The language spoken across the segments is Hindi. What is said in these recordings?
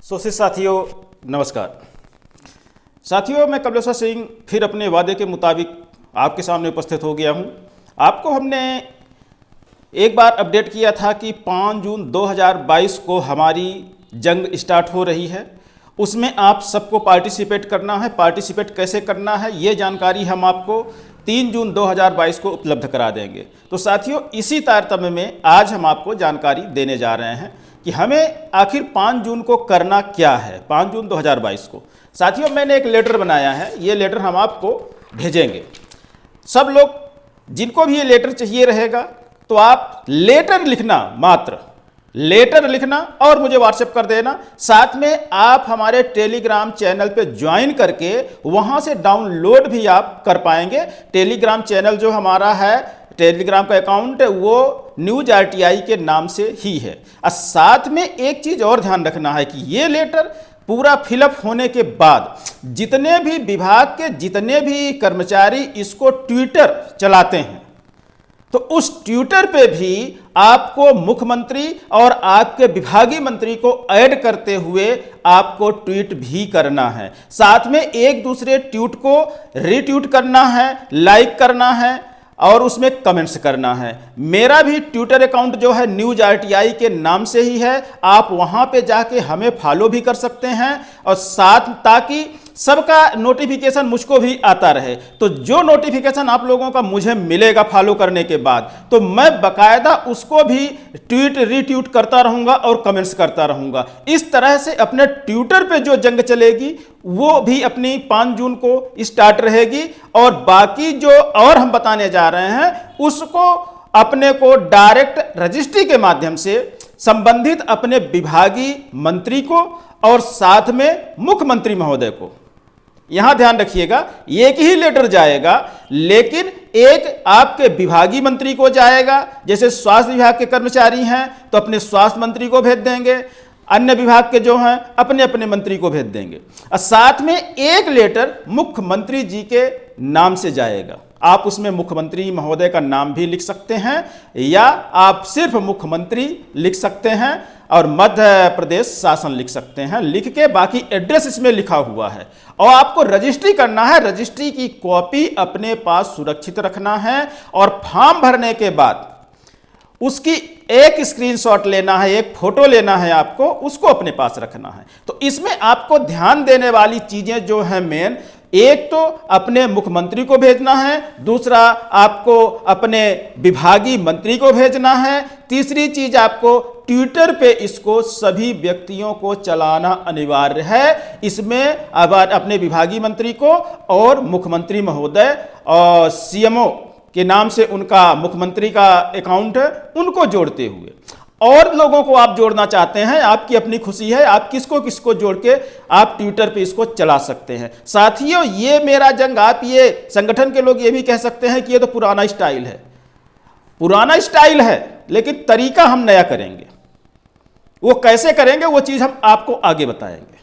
साथियों नमस्कार। साथियों, मैं कमलेश्वर सिंह फिर अपने वादे के मुताबिक आपके सामने उपस्थित हो गया हूं। आपको हमने एक बार अपडेट किया था कि 5 जून 2022 को हमारी जंग स्टार्ट हो रही है। उसमें आप सबको पार्टिसिपेट करना है। पार्टिसिपेट कैसे करना है ये जानकारी हम आपको 3 जून 2022 को उपलब्ध करा देंगे। तो साथियों, इसी तारतम्य में आज हम आपको जानकारी देने जा रहे हैं कि हमें आखिर 5 जून को करना क्या है। 5 जून 2022 को साथियों मैंने एक लेटर बनाया है। ये लेटर हम आपको भेजेंगे। सब लोग जिनको भी ये लेटर चाहिए रहेगा तो आप लेटर लिखना, मात्र लेटर लिखना और मुझे व्हाट्सएप कर देना। साथ में आप हमारे टेलीग्राम चैनल पे ज्वाइन करके वहां से डाउनलोड भी आप कर पाएंगे। टेलीग्राम चैनल जो हमारा है, टेलीग्राम का अकाउंट वो न्यूज आरटीआई के नाम से ही है। और साथ में एक चीज और ध्यान रखना है कि ये लेटर पूरा फिलअप होने के बाद जितने भी विभाग के जितने भी कर्मचारी इसको ट्विटर चलाते हैं तो उस ट्विटर पे भी आपको मुख्यमंत्री और आपके विभागीय मंत्री को ऐड करते हुए आपको ट्वीट भी करना है। साथ में एक दूसरे ट्वीट को रीट्वीट करना है, लाइक करना है और उसमें कमेंट्स करना है। मेरा भी ट्विटर अकाउंट जो है न्यूज आरटीआई के नाम से ही है। आप वहां पे जाके हमें फॉलो भी कर सकते हैं और साथ ताकि सबका नोटिफिकेशन मुझको भी आता रहे। तो जो नोटिफिकेशन आप लोगों का मुझे मिलेगा फॉलो करने के बाद तो मैं बकायदा उसको भी ट्वीट रीट्वीट करता रहूंगा और कमेंट्स करता रहूंगा। इस तरह से अपने ट्विटर पे जो जंग चलेगी वो भी अपनी 5 जून को स्टार्ट रहेगी और बाकी जो और हम बताने जा रहे हैं उसको अपने को डायरेक्ट रजिस्ट्री के माध्यम से संबंधित अपने विभागीय मंत्री को और साथ में मुख्यमंत्री महोदय को, यहां ध्यान रखिएगा, एक ही लेटर जाएगा लेकिन एक आपके विभागीय मंत्री को जाएगा। जैसे स्वास्थ्य विभाग के कर्मचारी हैं तो अपने स्वास्थ्य मंत्री को भेज देंगे, अन्य विभाग के जो हैं अपने अपने मंत्री को भेज देंगे और साथ में एक लेटर मुख्यमंत्री जी के नाम से जाएगा। आप उसमें मुख्यमंत्री महोदय का नाम भी लिख सकते हैं या आप सिर्फ मुख्यमंत्री लिख सकते हैं और मध्य प्रदेश शासन लिख सकते हैं। लिख के बाकी एड्रेस इसमें लिखा हुआ है और आपको रजिस्ट्री करना है। रजिस्ट्री की कॉपी अपने पास सुरक्षित रखना है और फॉर्म भरने के बाद उसकी एक स्क्रीनशॉट लेना है, एक फोटो लेना है आपको, उसको अपने पास रखना है। तो इसमें आपको ध्यान देने वाली चीजें जो है मेन, एक तो अपने मुख्यमंत्री को भेजना है, दूसरा आपको अपने विभागीय मंत्री को भेजना है, तीसरी चीज आपको ट्विटर पे इसको सभी व्यक्तियों को चलाना अनिवार्य है। इसमें अब अपने विभागीय मंत्री को और मुख्यमंत्री महोदय और सीएमओ के नाम से उनका मुख्यमंत्री का अकाउंट है उनको जोड़ते हुए और लोगों को आप जोड़ना चाहते हैं, आपकी अपनी खुशी है, आप किसको किसको जोड़ के आप ट्विटर पे इसको चला सकते हैं। साथियों, ये मेरा जंग, आप ये संगठन के लोग ये भी कह सकते हैं कि ये तो पुराना स्टाइल है। पुराना स्टाइल है लेकिन तरीका हम नया करेंगे। वो कैसे करेंगे वो चीज हम आपको आगे बताएंगे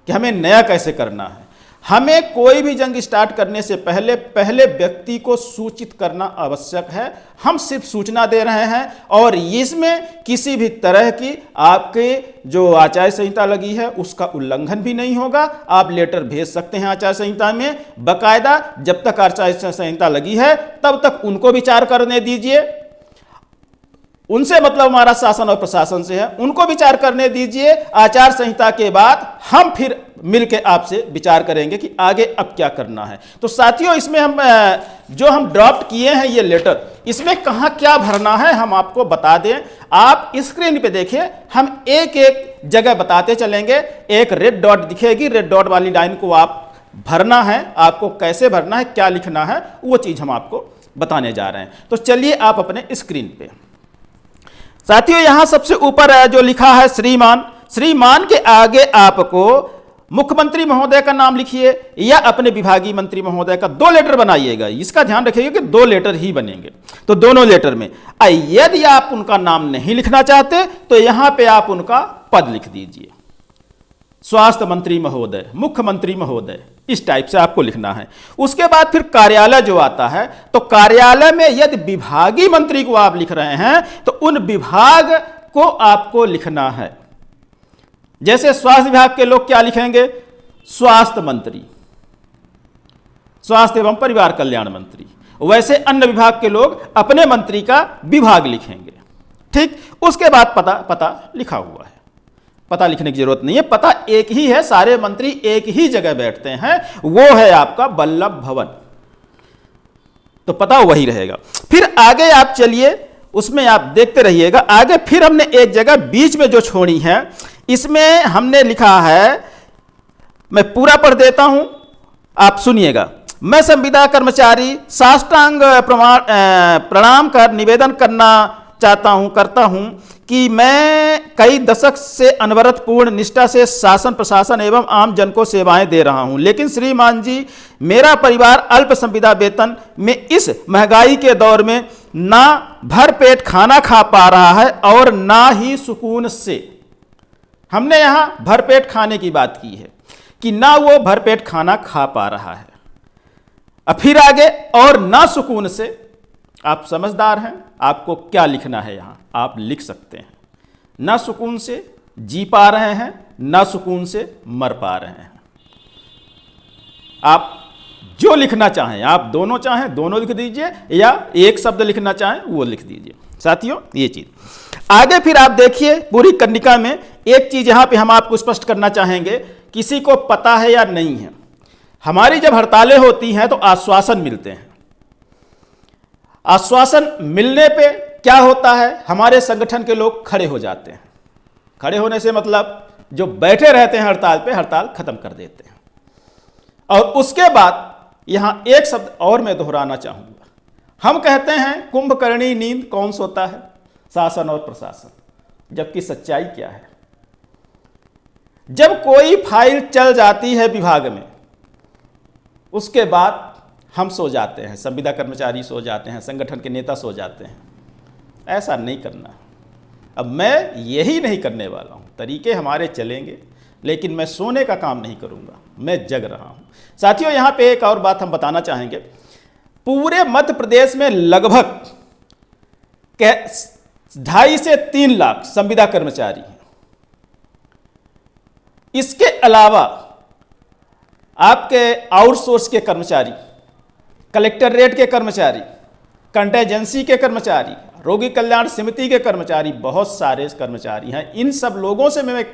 कि हमें नया कैसे करना है। हमें कोई भी जंग स्टार्ट करने से पहले व्यक्ति को सूचित करना आवश्यक है। हम सिर्फ सूचना दे रहे हैं और इसमें किसी भी तरह की आपके जो आचार संहिता लगी है उसका उल्लंघन भी नहीं होगा। आप लेटर भेज सकते हैं आचार संहिता में, बकायदा जब तक आचार संहिता लगी है तब तक उनको विचार करने दीजिए। उनसे मतलब हमारा शासन और प्रशासन से है, उनको विचार करने दीजिए। आचार संहिता के बाद हम फिर मिलकर आपसे विचार करेंगे कि आगे अब क्या करना है। तो साथियों, इसमें हम जो हम ड्राफ्ट किए हैं ये लेटर, इसमें कहां क्या भरना है हम आपको बता दें। आप स्क्रीन पे देखिए, हम एक एक जगह बताते चलेंगे। एक रेड डॉट दिखेगी, रेड डॉट वाली लाइन को आप भरना है। आपको कैसे भरना है, क्या लिखना है, वो चीज हम आपको बताने जा रहे हैं। तो चलिए आप अपने स्क्रीन पे, साथियों यहां सबसे ऊपर जो लिखा है श्रीमान, श्रीमान के आगे आपको मुख्यमंत्री महोदय का नाम लिखिए या अपने विभागीय मंत्री महोदय का 2 लेटर बनाइएगा। इसका ध्यान रखिएगा कि 2 लेटर ही बनेंगे। तो दोनों लेटर में यदि आप उनका नाम नहीं लिखना चाहते तो यहां पे आप उनका पद लिख दीजिए, स्वास्थ्य मंत्री महोदय, मुख्यमंत्री महोदय, इस टाइप से आपको लिखना है। उसके बाद फिर कार्यालय जो आता है, तो कार्यालय में यदि विभागीय मंत्री को आप लिख रहे हैं तो उन विभाग को आपको लिखना है। जैसे स्वास्थ्य विभाग के लोग क्या लिखेंगे, स्वास्थ्य मंत्री, स्वास्थ्य एवं परिवार कल्याण मंत्री, वैसे अन्य विभाग के लोग अपने मंत्री का विभाग लिखेंगे। ठीक, उसके बाद पता लिखा हुआ है, पता लिखने की जरूरत नहीं है, पता एक ही है, सारे मंत्री एक ही जगह बैठते हैं, वो है आपका वल्लभ भवन, तो पता वही रहेगा। फिर आगे आप चलिए, उसमें आप देखते रहिएगा। आगे फिर हमने एक जगह बीच में जो छोड़ी है, इसमें हमने लिखा है, मैं पूरा पढ़ देता हूं, आप सुनिएगा। मैं संविदा कर्मचारी साष्टांग प्रणाम कर निवेदन करता हूं कि मैं कई दशक से अनवरत पूर्ण निष्ठा से शासन प्रशासन एवं आम जन को सेवाएं दे रहा हूं, लेकिन श्रीमान जी, मेरा परिवार अल्प संविदा वेतन में इस महंगाई के दौर में ना भरपेट खाना खा पा रहा है और ना ही सुकून से। हमने यहां भरपेट खाने की बात की है कि ना वो भरपेट खाना खा पा रहा है। अब फिर आगे, और ना सुकून से। आप समझदार हैं, आपको क्या लिखना है यहां आप लिख सकते हैं। ना सुकून से जी पा रहे हैं, ना सुकून से मर पा रहे हैं। आप जो लिखना चाहें, आप दोनों चाहें दोनों लिख दीजिए, या एक शब्द लिखना चाहें वो लिख दीजिए। साथियों, ये चीज आगे फिर आप देखिए पूरी कन्निका में एक चीज यहां पे हम आपको स्पष्ट करना चाहेंगे, किसी को पता है या नहीं है, हमारी जब हड़तालें होती हैं तो आश्वासन मिलते हैं। आश्वासन मिलने पे क्या होता है, हमारे संगठन के लोग खड़े हो जाते हैं। खड़े होने से मतलब जो बैठे रहते हैं हड़ताल पे, हड़ताल खत्म कर देते हैं। और उसके बाद यहां एक शब्द और मैं दोहराना चाहूंगा, हम कहते हैं कुंभकर्णी नींद कौन सोता है, शासन और प्रशासन, जबकि सच्चाई क्या है। जब कोई फाइल चल जाती है विभाग में, उसके बाद हम सो जाते हैं, संविदा कर्मचारी सो जाते हैं, संगठन के नेता सो जाते हैं। ऐसा नहीं करना। अब मैं यही नहीं करने वाला हूं, तरीके हमारे चलेंगे, लेकिन मैं सोने का काम नहीं करूंगा, मैं जग रहा हूं। साथियों, यहां पे एक और बात हम बताना चाहेंगे, पूरे मध्य प्रदेश में लगभग 2.5 से 3 लाख संविदा कर्मचारी हैं। इसके अलावा आपके आउटसोर्स के कर्मचारी, कलेक्टरेट के कर्मचारी, कंटेजेंसी के कर्मचारी, रोगी कल्याण समिति के कर्मचारी, बहुत सारे कर्मचारी हैं। इन सब लोगों से मैं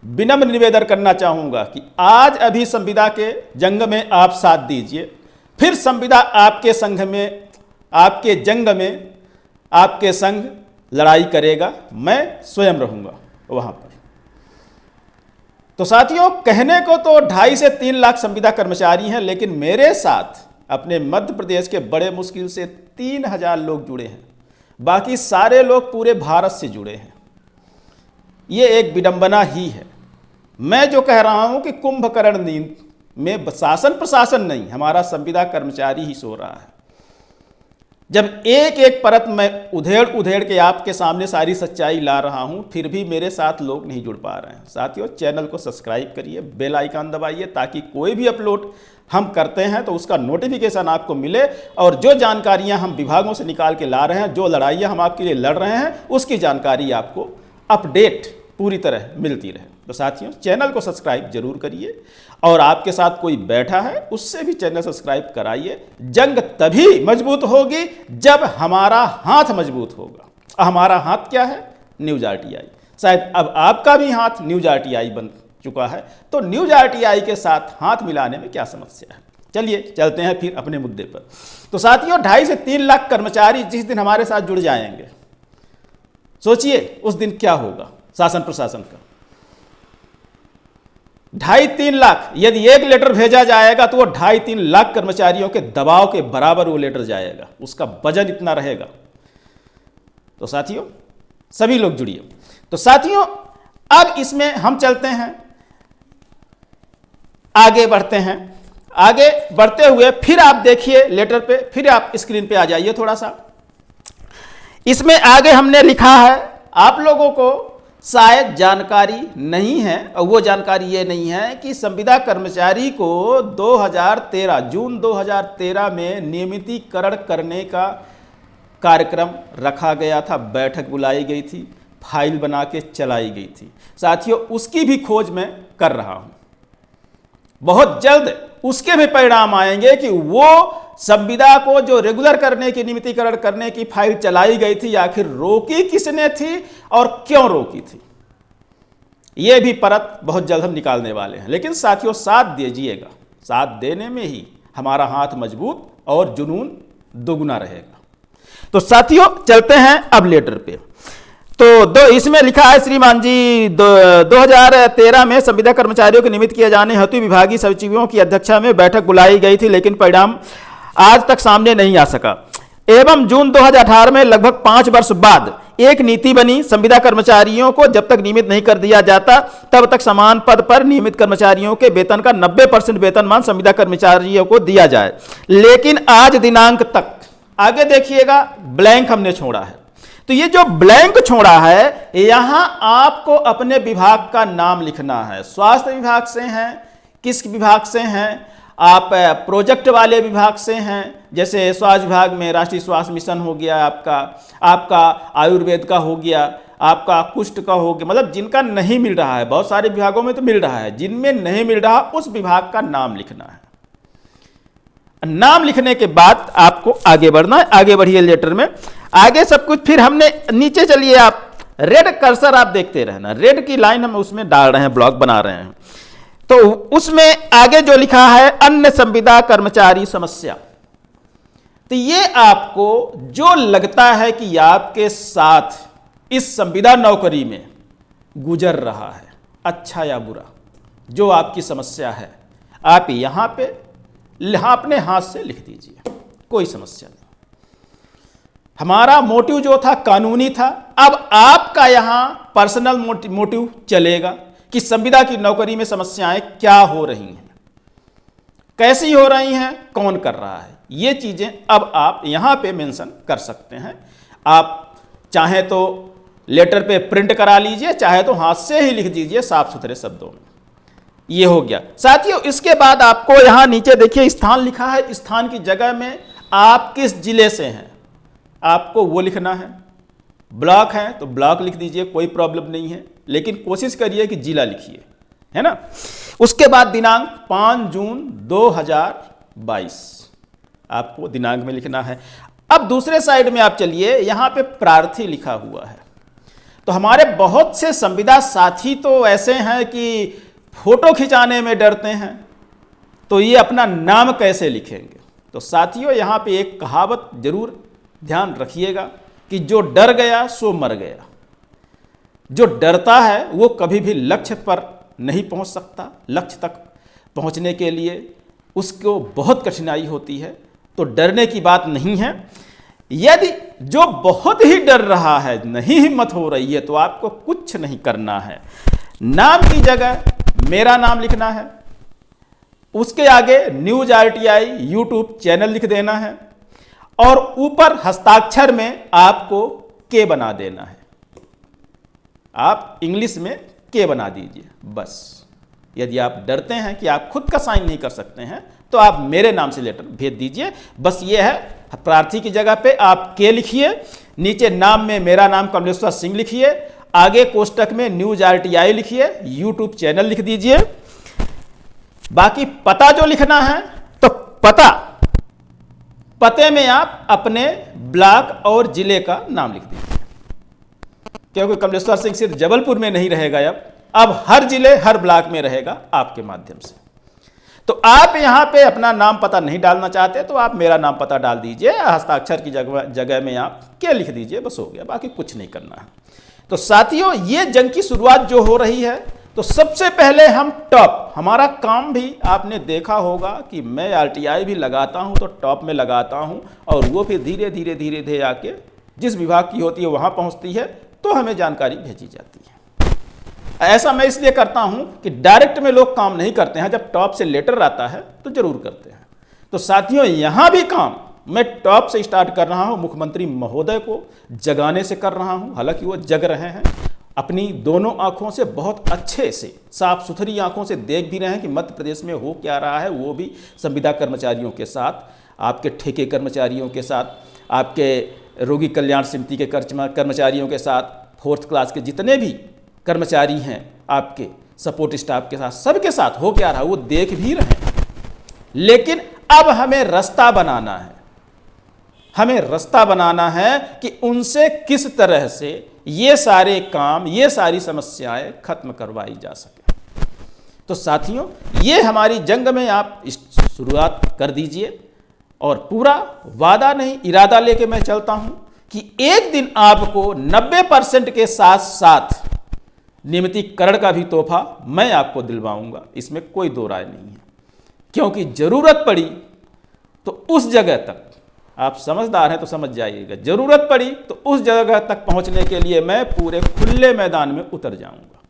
विनम्र निवेदन करना चाहूंगा कि आज अभी संविदा के जंग में आप साथ दीजिए, फिर संविदा आपके संघ में, आपके जंग में आपके संघ लड़ाई करेगा, मैं स्वयं रहूंगा वहां पर। तो साथियों, कहने को तो 2.5 से 3 लाख संविदा कर्मचारी हैं, लेकिन मेरे साथ अपने मध्य प्रदेश के बड़े मुश्किल से 3000 लोग जुड़े हैं। बाकी सारे लोग पूरे भारत से जुड़े हैं। ये एक विडंबना ही है। मैं जो कह रहा हूं कि कुंभकर्ण नींद में शासन प्रशासन नहीं, हमारा संविदा कर्मचारी ही सो रहा है। जब एक एक परत मैं उधेड़ के आपके सामने सारी सच्चाई ला रहा हूं, फिर भी मेरे साथ लोग नहीं जुड़ पा रहे हैं। साथियों, चैनल को सब्सक्राइब करिए, बेल आइकन दबाइए, ताकि कोई भी अपलोड हम करते हैं तो उसका नोटिफिकेशन आपको मिले, और जो जानकारियां हम विभागों से निकाल के ला रहे हैं, जो लड़ाइयां हम आपके लिए लड़ रहे हैं, उसकी जानकारी आपको अपडेट पूरी तरह मिलती रहे। तो साथियों, चैनल को सब्सक्राइब जरूर करिए, और आपके साथ कोई बैठा है उससे भी चैनल सब्सक्राइब कराइए। जंग तभी मजबूत होगी जब हमारा हाथ मजबूत होगा। हमारा हाथ क्या है? News RTI। शायद अब आपका भी हाथ न्यूज RTI बन चुका है, तो न्यूज RTI के साथ हाथ मिलाने में क्या समस्या है। चलिए चलते हैं फिर अपने मुद्दे पर। तो साथियों, 2.5 से 3 लाख कर्मचारी जिस दिन हमारे साथ जुड़ जाएंगे, सोचिए उस दिन क्या होगा शासन प्रशासन का। 2.5-3 लाख, यदि एक लेटर भेजा जाएगा तो वो 2.5-3 लाख कर्मचारियों के दबाव के बराबर वो लेटर जाएगा, उसका वजन इतना रहेगा। तो साथियों, सभी लोग जुड़िए। तो साथियों, अब इसमें हम चलते हैं, आगे बढ़ते हैं। आगे बढ़ते हुए फिर आप देखिए लेटर पे, फिर आप स्क्रीन पे आ जाइए थोड़ा सा। इसमें आगे हमने लिखा है, आप लोगों को शायद जानकारी नहीं है, और वो जानकारी ये नहीं है कि संविदा कर्मचारी को 2013 जून 2013 में नियमितीकरण करने का कार्यक्रम रखा गया था, बैठक बुलाई गई थी। फाइल बना के चलाई गई थी। साथियों, उसकी भी खोज मैं कर रहा हूं। बहुत जल्द उसके भी परिणाम आएंगे कि वो संविदा को जो रेगुलर करने की, नियमितीकरण करने की फाइल चलाई गई थी, आखिर रोकी किसने थी और क्यों रोकी थी, यह भी परत बहुत जल्द हम निकालने वाले हैं। लेकिन साथियों, साथ दीजिएगा, साथ देने में ही हमारा हाथ मजबूत और जुनून दोगुना रहेगा। तो साथियों, चलते हैं अब लेटर पे। तो इसमें लिखा है, श्रीमान जी 2013 में संविदा कर्मचारियों को नियमित किए जाने हेतु विभागीय सचिवों की अध्यक्षता में बैठक बुलाई गई थी, लेकिन परिणाम आज तक सामने नहीं आ सका। एवं जून 2018 में लगभग 5 वर्ष बाद एक नीति बनी, संविदा कर्मचारियों को जब तक नियमित नहीं कर दिया जाता तब तक समान पद पर नियमित कर्मचारियों के वेतन का 90% वेतनमान संविदा कर्मचारियों को दिया जाए। लेकिन आज दिनांक तक, आगे देखिएगा, ब्लैंक हमने छोड़ा है। तो ये जो ब्लैंक छोड़ा है, यहां आपको अपने विभाग का नाम लिखना है। स्वास्थ्य विभाग से हैं, किस विभाग से हैं, आप प्रोजेक्ट वाले विभाग से हैं, जैसे स्वास्थ्य विभाग में राष्ट्रीय स्वास्थ्य मिशन हो गया, आपका आयुर्वेद का हो गया, आपका कुष्ठ का हो गया, मतलब जिनका नहीं मिल रहा है। बहुत सारे विभागों में तो मिल रहा है, जिनमें नहीं मिल रहा उस विभाग का नाम लिखना है। नाम लिखने के बाद आपको आगे बढ़ना है। आगे बढ़िए लेटर में, आगे सब कुछ फिर हमने नीचे चलिए, आप रेड कर्सर आप देखते रहना, रेड की लाइन हम उसमें डाल रहे हैं, ब्लॉक बना रहे हैं। तो उसमें आगे जो लिखा है, अन्य संविदा कर्मचारी समस्या, तो ये आपको जो लगता है कि आपके साथ इस संविदा नौकरी में गुजर रहा है, अच्छा या बुरा, जो आपकी समस्या है, आप यहां पे अपने हाथ से लिख दीजिए, कोई समस्या नहीं। हमारा मोटिव जो था कानूनी था, अब आपका यहां पर्सनल मोटिव चलेगा कि संविदा की नौकरी में समस्याएं क्या हो रही हैं, कैसी हो रही हैं, कौन कर रहा है, ये चीजें अब आप यहां पे मेंशन कर सकते हैं। आप चाहे तो लेटर पे प्रिंट करा लीजिए, चाहे तो हाथ से ही लिख दीजिए साफ सुथरे शब्दों में। ये हो गया साथियों। इसके बाद आपको यहां नीचे देखिए स्थान लिखा है, स्थान की जगह में आप किस जिले से हैं आपको वो लिखना है। ब्लॉक है तो ब्लॉक लिख दीजिए, कोई प्रॉब्लम नहीं है, लेकिन कोशिश करिए कि जिला लिखिए, है ना। उसके बाद दिनांक 5 जून 2022 आपको दिनांक में लिखना है। अब दूसरे साइड में आप चलिए, यहां पे प्रार्थी लिखा हुआ है। तो हमारे बहुत से संविदा साथी तो ऐसे हैं कि फोटो खिंचाने में डरते हैं, तो ये अपना नाम कैसे लिखेंगे। तो साथियों, यहां पे एक कहावत जरूर ध्यान रखिएगा कि जो डर गया सो मर गया। जो डरता है वो कभी भी लक्ष्य पर नहीं पहुंच सकता। लक्ष्य तक पहुंचने के लिए उसको बहुत कठिनाई होती है, तो डरने की बात नहीं है। यदि जो बहुत ही डर रहा है, नहीं हिम्मत हो रही है, तो आपको कुछ नहीं करना है। नाम की जगह मेरा नाम लिखना है, उसके आगे न्यूज आरटीआई यूट्यूब चैनल लिख देना है, और ऊपर हस्ताक्षर में आपको के बना देना है। आप इंग्लिश में के बना दीजिए बस। यदि आप डरते हैं कि आप खुद का साइन नहीं कर सकते हैं, तो आप मेरे नाम से लेटर भेज दीजिए। बस ये है, प्रार्थी की जगह पे आप के लिखिए, नीचे नाम में मेरा नाम कमलेश्वर सिंह लिखिए, आगे कोष्टक में न्यूज आरटीआई लिखिए, यूट्यूब चैनल लिख दीजिए। बाकी पता जो लिखना है, तो पते में आप अपने ब्लॉक और जिले का नाम लिख दीजिए, क्योंकि कमलेश्वर सिंह सिर्फ जबलपुर में नहीं रहेगा, अब हर जिले हर ब्लॉक में रहेगा आपके माध्यम से। तो आप यहां पे अपना नाम पता नहीं डालना चाहते तो आप मेरा नाम पता डाल दीजिए, हस्ताक्षर की जगह में आप क्या लिख दीजिए, बस हो गया, बाकी कुछ नहीं करना है। तो साथियों, ये जंग की शुरुआत जो हो रही है, तो सबसे पहले हम टॉप, हमारा काम भी आपने देखा होगा कि मैं आरटीआई भी लगाता हूं तो टॉप में लगाता हूं, और वो फिर धीरे धीरे धीरे धीरे आके जिस विभाग की होती है वहां पहुंचती है, तो हमें जानकारी भेजी जाती है। ऐसा मैं इसलिए करता हूं कि डायरेक्ट में लोग काम नहीं करते हैं, जब टॉप से लेटर आता है तो जरूर करते हैं। तो साथियों, यहां भी काम मैं टॉप से स्टार्ट कर रहा हूं, मुख्यमंत्री महोदय को जगाने से कर रहा हूं। हालांकि वो जग रहे हैं, अपनी दोनों आंखों से बहुत अच्छे से, साफ सुथरी आंखों से देख भी रहे हैं कि मध्य प्रदेश में हो क्या रहा है, वो भी संविदा कर्मचारियों के साथ, आपके ठेके कर्मचारियों के साथ, आपके रोगी कल्याण समिति के कर्मचारियों के साथ, फोर्थ क्लास के जितने भी कर्मचारी हैं आपके सपोर्ट स्टाफ के साथ, सबके साथ हो क्या रहा वो देख भी रहे हैं। लेकिन अब हमें रास्ता बनाना है, हमें रास्ता बनाना है कि उनसे किस तरह से ये सारे काम, ये सारी समस्याएं खत्म करवाई जा सके। तो साथियों, ये हमारी जंग में आप शुरुआत कर दीजिए और पूरा वादा नहीं इरादा लेके मैं चलता हूं कि एक दिन आपको 90% के साथ साथ नियमितीकरण का भी तोहफा मैं आपको दिलवाऊंगा, इसमें कोई दो राय नहीं है। क्योंकि जरूरत पड़ी तो उस जगह तक, आप समझदार हैं तो समझ जाइएगा, जरूरत पड़ी तो उस जगह तक पहुंचने के लिए मैं पूरे खुले मैदान में उतर जाऊंगा।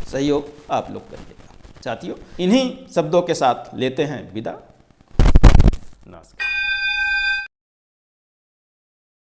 सहयोग आप लोग करिएगा। साथियों, इन्हीं शब्दों के साथ लेते हैं विदा। नमस्कार।